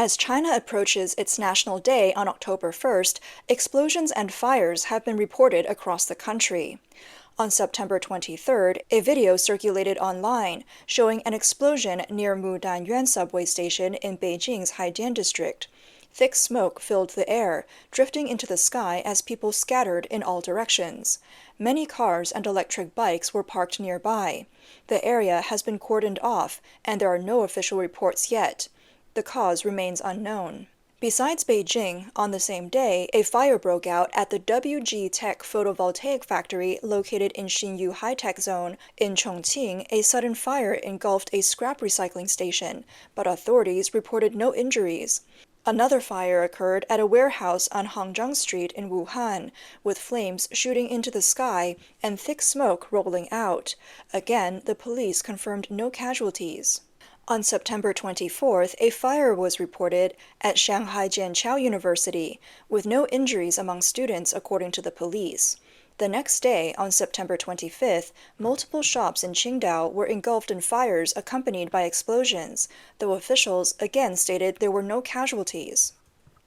As China approaches its National Day on October 1st, explosions and fires have been reported across the country. On September 23rd, a video circulated online showing an explosion near Mudan subway station in Beijing's Haidian district. Thick smoke filled the air, drifting into the sky as people scattered in all directions. Many cars and electric bikes were parked nearby. The area has been cordoned off, and there are no official reports yet. The cause remains unknown. Besides Beijing, on the same day, a fire broke out at the WG Tech photovoltaic factory located in Xinyu High-Tech Zone. In Chongqing, a sudden fire engulfed a scrap recycling station, but authorities reported no injuries. Another fire occurred at a warehouse on Hangzhou Street in Wuhan, with flames shooting into the sky and thick smoke rolling out. Again, the police confirmed no casualties. On September 24th, a fire was reported at Shanghai Jianqiao University, with no injuries among students according to the police. The next day, on September 25th, multiple shops in Qingdao were engulfed in fires accompanied by explosions, though officials again stated there were no casualties.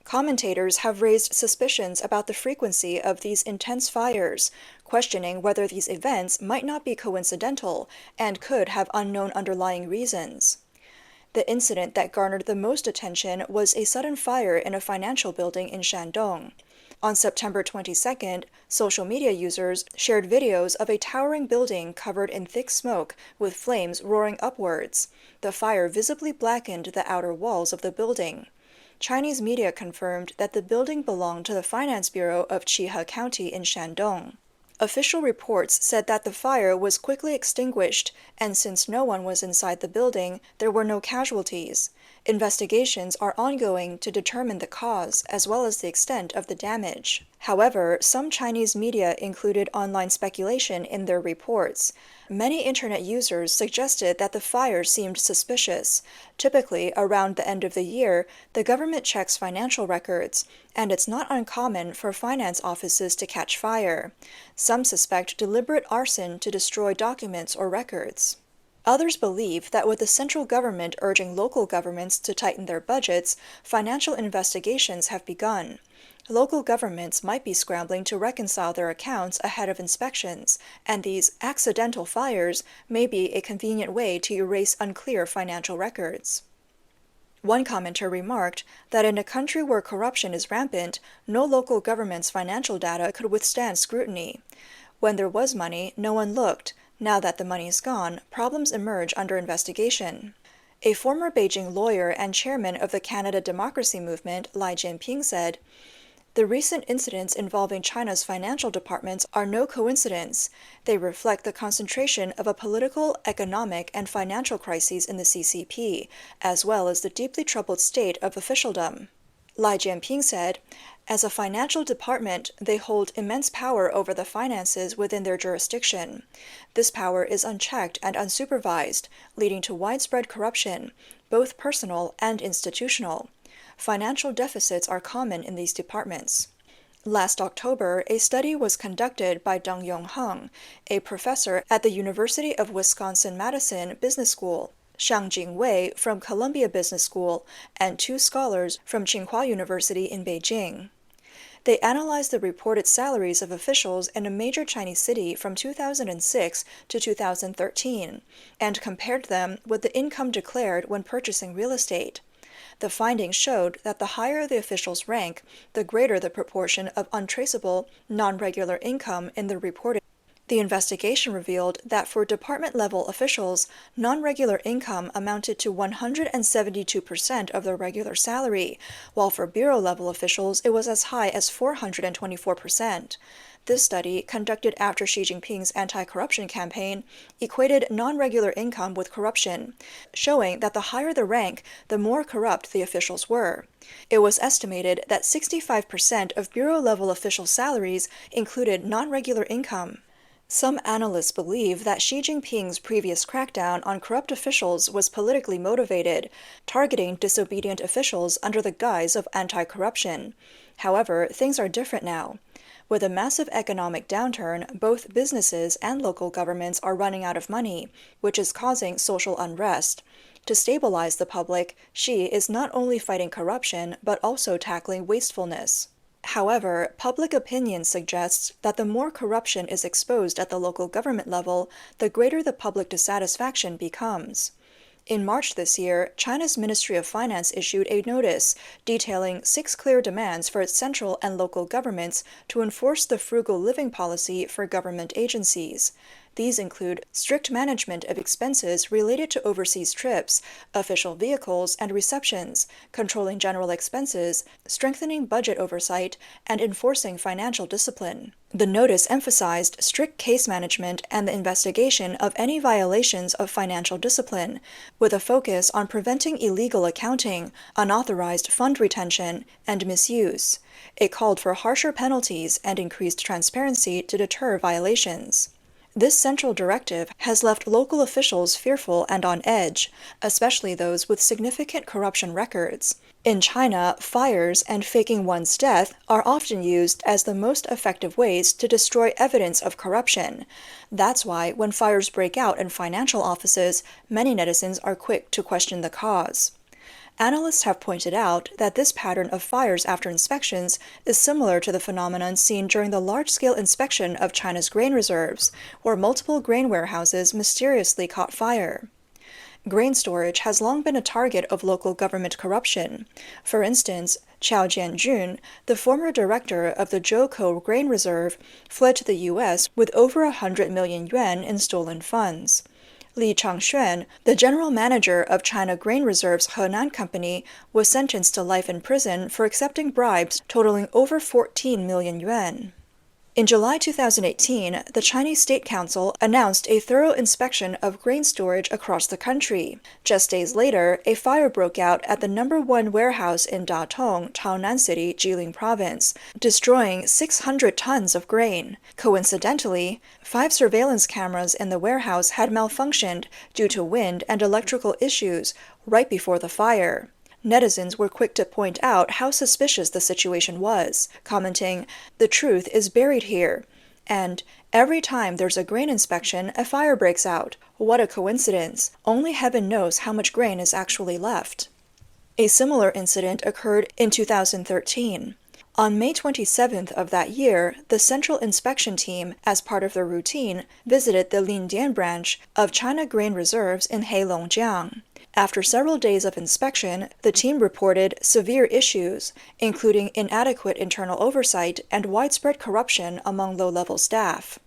Commentators have raised suspicions about the frequency of these intense fires, questioning whether these events might not be coincidental and could have unknown underlying reasons. The incident that garnered the most attention was a sudden fire in a financial building in Shandong. On September 22nd, social media users shared videos of a towering building covered in thick smoke with flames roaring upwards. The fire visibly blackened the outer walls of the building. Chinese media confirmed that the building belonged to the Finance Bureau of Chihe County in Shandong. Official reports said that the fire was quickly extinguished, and since no one was inside the building, there were no casualties. Investigations are ongoing to determine the cause as well as the extent of the damage. However, some Chinese media included online speculation in their reports. Many internet users suggested that the fire seemed suspicious. Typically, around the end of the year, the government checks financial records, and it's not uncommon for finance offices to catch fire. Some suspect deliberate arson to destroy documents or records. Others believe that with the central government urging local governments to tighten their budgets, financial investigations have begun. Local governments might be scrambling to reconcile their accounts ahead of inspections, and these accidental fires may be a convenient way to erase unclear financial records. One commenter remarked that in a country where corruption is rampant, no local government's financial data could withstand scrutiny. When there was money, no one looked. Now that the money is gone, problems emerge under investigation. A former Beijing lawyer and chairman of the Canada Democracy Movement, Lai Jianping, said, "The recent incidents involving China's financial departments are no coincidence. They reflect the concentration of a political, economic, and financial crises in the CCP, as well as the deeply troubled state of officialdom." Lai Jianping said, "As a financial department, they hold immense power over the finances within their jurisdiction. This power is unchecked and unsupervised, leading to widespread corruption, both personal and institutional. Financial deficits are common in these departments." Last October, a study was conducted by Deng Yongheng, a professor at the University of Wisconsin-Madison Business School, Shang Jingwei from Columbia Business School, and 2 scholars from Tsinghua University in Beijing. They analyzed the reported salaries of officials in a major Chinese city from 2006 to 2013, and compared them with the income declared when purchasing real estate. The findings showed that the higher the official's rank, the greater the proportion of untraceable, non-regular income in the reported. The investigation revealed that for department-level officials, non-regular income amounted to 172% of their regular salary, while for bureau-level officials it was as high as 424%. This study, conducted after Xi Jinping's anti-corruption campaign, equated non-regular income with corruption, showing that the higher the rank, the more corrupt the officials were. It was estimated that 65% of bureau-level official salaries included non-regular income. Some analysts believe that Xi Jinping's previous crackdown on corrupt officials was politically motivated, targeting disobedient officials under the guise of anti-corruption. However, things are different now. With a massive economic downturn, both businesses and local governments are running out of money, which is causing social unrest. To stabilize the public, Xi is not only fighting corruption, but also tackling wastefulness. However, public opinion suggests that the more corruption is exposed at the local government level, the greater the public dissatisfaction becomes. In March this year, China's Ministry of Finance issued a notice detailing 6 clear demands for its central and local governments to enforce the frugal living policy for government agencies. These include strict management of expenses related to overseas trips, official vehicles and receptions, controlling general expenses, strengthening budget oversight, and enforcing financial discipline. The notice emphasized strict case management and the investigation of any violations of financial discipline, with a focus on preventing illegal accounting, unauthorized fund retention, and misuse. It called for harsher penalties and increased transparency to deter violations. This central directive has left local officials fearful and on edge, especially those with significant corruption records. In China, fires and faking one's death are often used as the most effective ways to destroy evidence of corruption. That's why when fires break out in financial offices, many netizens are quick to question the cause. Analysts have pointed out that this pattern of fires after inspections is similar to the phenomenon seen during the large-scale inspection of China's grain reserves, where multiple grain warehouses mysteriously caught fire. Grain storage has long been a target of local government corruption. For instance, Qiao Jianjun, the former director of the Zhoukou Grain Reserve, fled to the U.S. with over 100 million yuan in stolen funds. Li Changxuan, the general manager of China Grain Reserve's Hunan company, was sentenced to life in prison for accepting bribes totaling over 14 million yuan. In July 2018, the Chinese State Council announced a thorough inspection of grain storage across the country. Just days later, a fire broke out at the #1 warehouse in Datong, Taonan City, Jilin Province, destroying 600 tons of grain. Coincidentally, 5 surveillance cameras in the warehouse had malfunctioned due to wind and electrical issues right before the fire. Netizens were quick to point out how suspicious the situation was, commenting, "The truth is buried here," and "Every time there's a grain inspection, a fire breaks out. What a coincidence. Only heaven knows how much grain is actually left." A similar incident occurred in 2013. On May 27th of that year, the Central Inspection Team, as part of their routine, visited the Lindian branch of China Grain Reserves in Heilongjiang. After several days of inspection, the team reported severe issues, including inadequate internal oversight and widespread corruption among low-level staff.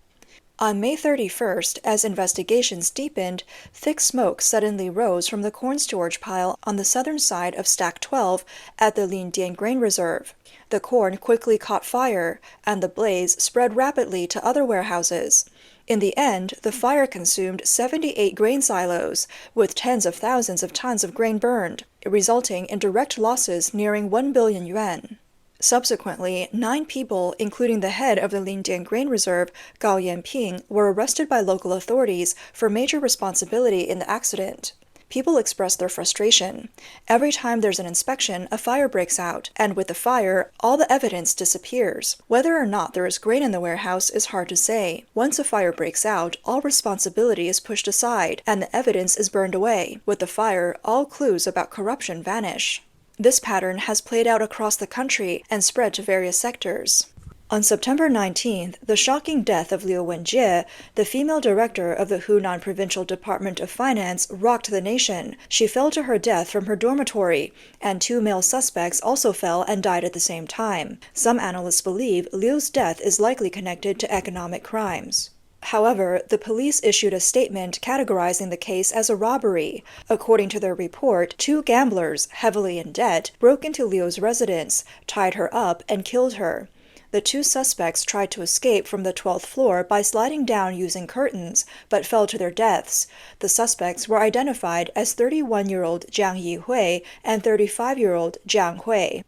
On May 31st, as investigations deepened, thick smoke suddenly rose from the corn storage pile on the southern side of Stack 12 at the Lindian Grain Reserve. The corn quickly caught fire, and the blaze spread rapidly to other warehouses. In the end, the fire consumed 78 grain silos, with tens of thousands of tons of grain burned, resulting in direct losses nearing 1 billion yuan. Subsequently, 9 people, including the head of the Lindian Grain Reserve, Gao Yanping, were arrested by local authorities for major responsibility in the accident. People express their frustration. Every time there's an inspection, a fire breaks out, and with the fire, all the evidence disappears. Whether or not there is grain in the warehouse is hard to say. Once a fire breaks out, all responsibility is pushed aside, and the evidence is burned away. With the fire, all clues about corruption vanish. This pattern has played out across the country and spread to various sectors. On September 19th, the shocking death of Liu Wenjie, the female director of the Hunan Provincial Department of Finance, rocked the nation. She fell to her death from her dormitory, and 2 male suspects also fell and died at the same time. Some analysts believe Liu's death is likely connected to economic crimes. However, the police issued a statement categorizing the case as a robbery. According to their report, 2 gamblers, heavily in debt, broke into Liu's residence, tied her up, and killed her. The 2 suspects tried to escape from the 12th floor by sliding down using curtains, but fell to their deaths. The suspects were identified as 31-year-old Jiang Yihui and 35-year-old Jiang Hui.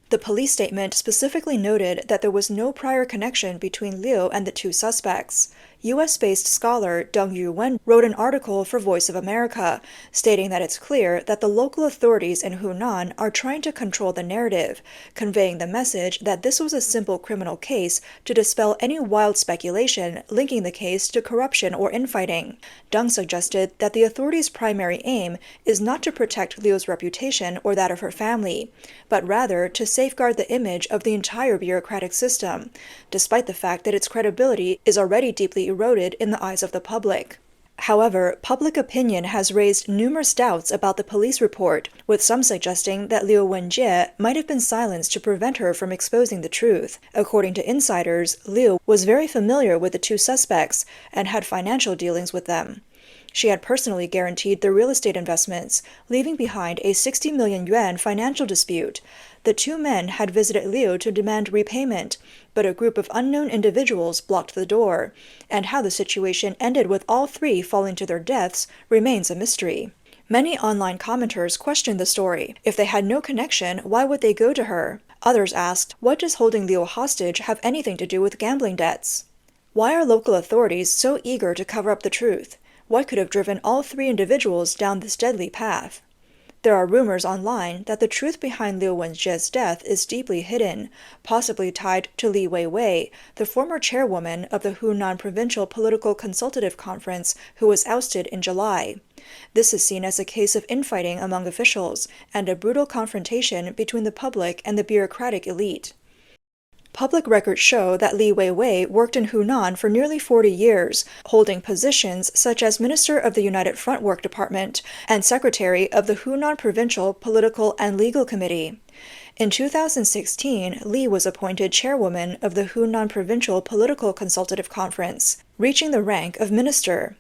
The police statement specifically noted that there was no prior connection between Liu and the 2 suspects. U.S.-based scholar Deng Yuwen wrote an article for Voice of America, stating that it's clear that the local authorities in Hunan are trying to control the narrative, conveying the message that this was a simple criminal case to dispel any wild speculation linking the case to corruption or infighting. Deng suggested that the authorities' primary aim is not to protect Liu's reputation or that of her family, but rather to safeguard the image of the entire bureaucratic system, despite the fact that its credibility is already deeply eroded in the eyes of the public. However, public opinion has raised numerous doubts about the police report, with some suggesting that Liu Wenjie might have been silenced to prevent her from exposing the truth. According to insiders, Liu was very familiar with the two suspects and had financial dealings with them. She had personally guaranteed their real estate investments, leaving behind a 60 million yuan financial dispute. The two men had visited Liu to demand repayment, but a group of unknown individuals blocked the door, and how the situation ended with all three falling to their deaths remains a mystery. Many online commenters questioned the story. If they had no connection, why would they go to her? Others asked, what does holding Liu hostage have anything to do with gambling debts? Why are local authorities so eager to cover up the truth? What could have driven all three individuals down this deadly path? There are rumors online that the truth behind Liu Wenjie's death is deeply hidden, possibly tied to Li Weiwei, the former chairwoman of the Hunan Provincial Political Consultative Conference who was ousted in July. This is seen as a case of infighting among officials and a brutal confrontation between the public and the bureaucratic elite. Public records show that Li Weiwei worked in Hunan for nearly 40 years, holding positions such as Minister of the United Front Work Department and Secretary of the Hunan Provincial Political and Legal Committee. In 2016, Li was appointed chairwoman of the Hunan Provincial Political Consultative Conference, reaching the rank of minister.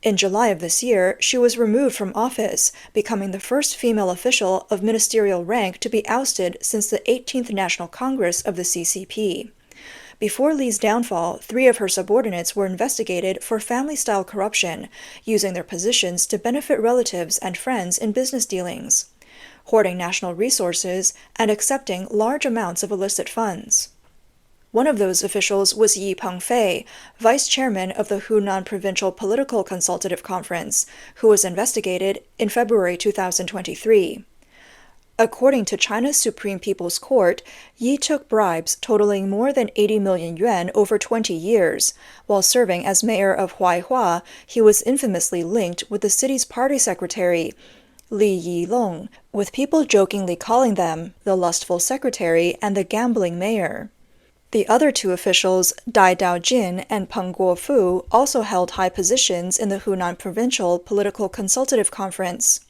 In July of this year, she was removed from office, becoming the first female official of ministerial rank to be ousted since the 18th National Congress of the CCP. Before Li's downfall, 3 of her subordinates were investigated for family-style corruption, using their positions to benefit relatives and friends in business dealings, hoarding national resources, and accepting large amounts of illicit funds. One of those officials was Yi Pengfei, vice chairman of the Hunan Provincial Political Consultative Conference, who was investigated in February 2023. According to China's Supreme People's Court, Yi took bribes totaling more than 80 million yuan over 20 years. While serving as mayor of Huaihua, he was infamously linked with the city's party secretary, Li Yilong, with people jokingly calling them the lustful secretary and the gambling mayor. The other 2 officials, Dai Daojin and Peng Guofu, also held high positions in the Hunan Provincial Political Consultative Conference.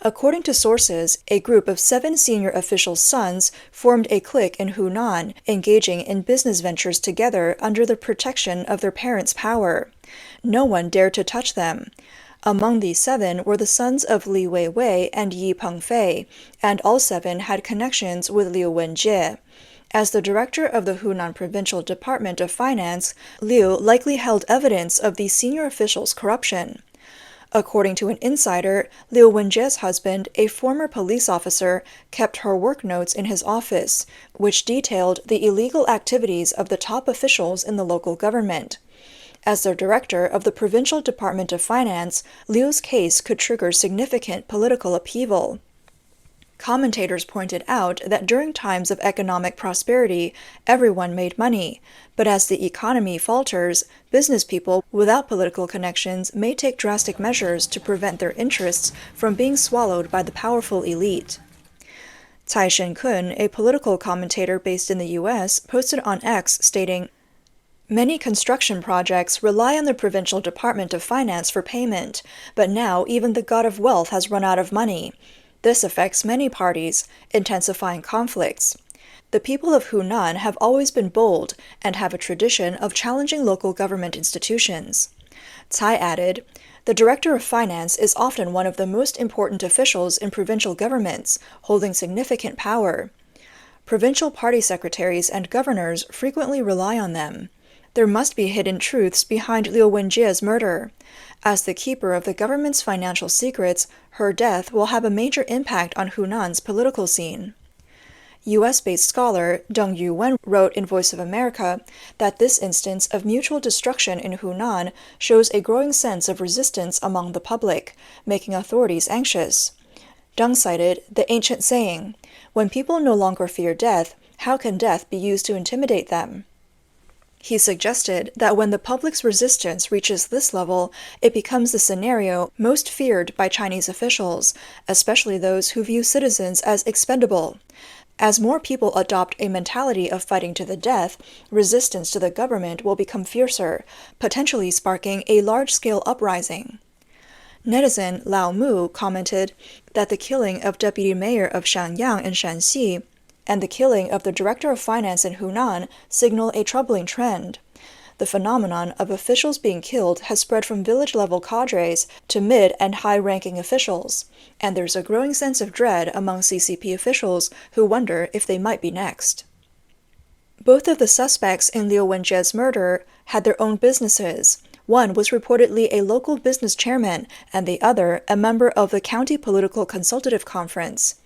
According to sources, a group of 7 senior officials' sons formed a clique in Hunan, engaging in business ventures together under the protection of their parents' power. No one dared to touch them. Among these 7 were the sons of Li Weiwei and Yi Pengfei, and all 7 had connections with Liu Wenjie. As the director of the Hunan Provincial Department of Finance, Liu likely held evidence of these senior officials' corruption. According to an insider, Liu Wenjie's husband, a former police officer, kept her work notes in his office, which detailed the illegal activities of the top officials in the local government. As the director of the Provincial Department of Finance, Liu's case could trigger significant political upheaval. Commentators pointed out that during times of economic prosperity, everyone made money, but as the economy falters, business people without political connections may take drastic measures to prevent their interests from being swallowed by the powerful elite. Cai Shenkun, a political commentator based in the U.S., posted on X stating, "Many construction projects rely on the Provincial Department of Finance for payment, but now even the god of wealth has run out of money. This affects many parties, intensifying conflicts. The people of Hunan have always been bold and have a tradition of challenging local government institutions." Cai added, "The Director of Finance is often one of the most important officials in provincial governments, holding significant power. Provincial party secretaries and governors frequently rely on them. There must be hidden truths behind Liu Wenjie's murder. As the keeper of the government's financial secrets, her death will have a major impact on Hunan's political scene." U.S.-based scholar Deng Yuwen wrote in Voice of America that this instance of mutual destruction in Hunan shows a growing sense of resistance among the public, making authorities anxious. Deng cited the ancient saying, "When people no longer fear death, how can death be used to intimidate them?" He suggested that when the public's resistance reaches this level, it becomes the scenario most feared by Chinese officials, especially those who view citizens as expendable. As more people adopt a mentality of fighting to the death, resistance to the government will become fiercer, potentially sparking a large-scale uprising. Netizen Lao Mu commented that the killing of Deputy Mayor of Shanyang in Shanxi and the killing of the Director of Finance in Hunan signal a troubling trend. The phenomenon of officials being killed has spread from village-level cadres to mid- and high-ranking officials, and there's a growing sense of dread among CCP officials who wonder if they might be next. Both of the suspects in Liu Wenjie's murder had their own businesses. One was reportedly a local business chairman, and the other a member of the County Political Consultative Conference.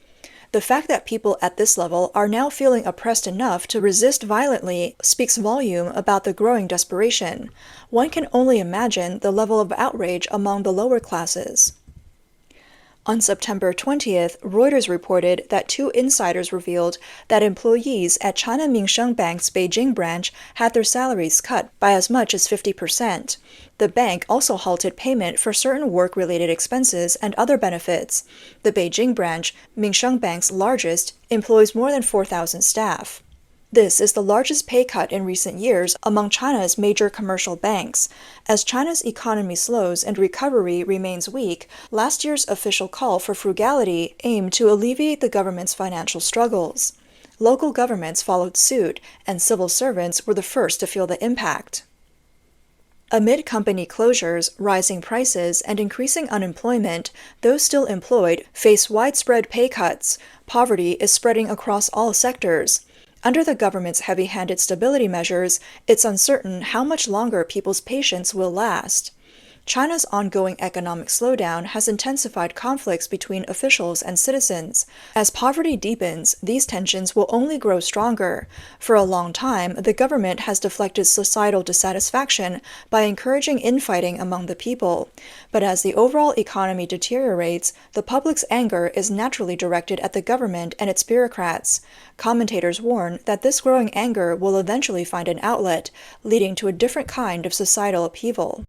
The fact that people at this level are now feeling oppressed enough to resist violently speaks volume about the growing desperation. One can only imagine the level of outrage among the lower classes. On September 20th, Reuters reported that two insiders revealed that employees at China Minsheng Bank's Beijing branch had their salaries cut by as much as 50%. The bank also halted payment for certain work-related expenses and other benefits. The Beijing branch, Minsheng Bank's largest, employs more than 4,000 staff. This is the largest pay cut in recent years among China's major commercial banks. As China's economy slows and recovery remains weak, last year's official call for frugality aimed to alleviate the government's financial struggles. Local governments followed suit, and civil servants were the first to feel the impact. Amid company closures, rising prices, and increasing unemployment, those still employed face widespread pay cuts. Poverty is spreading across all sectors. Under the government's heavy-handed stability measures, it's uncertain how much longer people's patience will last. China's ongoing economic slowdown has intensified conflicts between officials and citizens. As poverty deepens, these tensions will only grow stronger. For a long time, the government has deflected societal dissatisfaction by encouraging infighting among the people. But as the overall economy deteriorates, the public's anger is naturally directed at the government and its bureaucrats. Commentators warn that this growing anger will eventually find an outlet, leading to a different kind of societal upheaval.